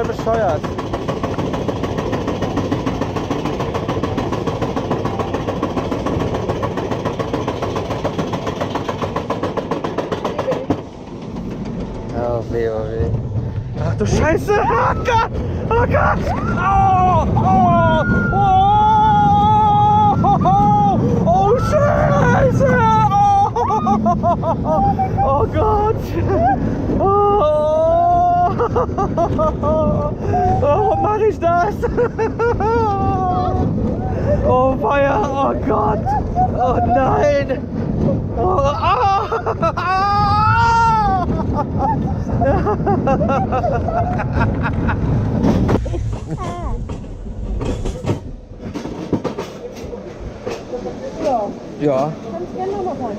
total bescheuert. Oh weh, oh weh. Ach du Scheiße! Oh Gott! Oh Gott! Oh! Oh! Oh! Oh Scheiße! Oh! Oh Gott! Oh! Warum mache ich das? Oh Feuer! Oh Gott! Oh nein! Oh! Ah! Ja. Kannst gerne nochmal rein.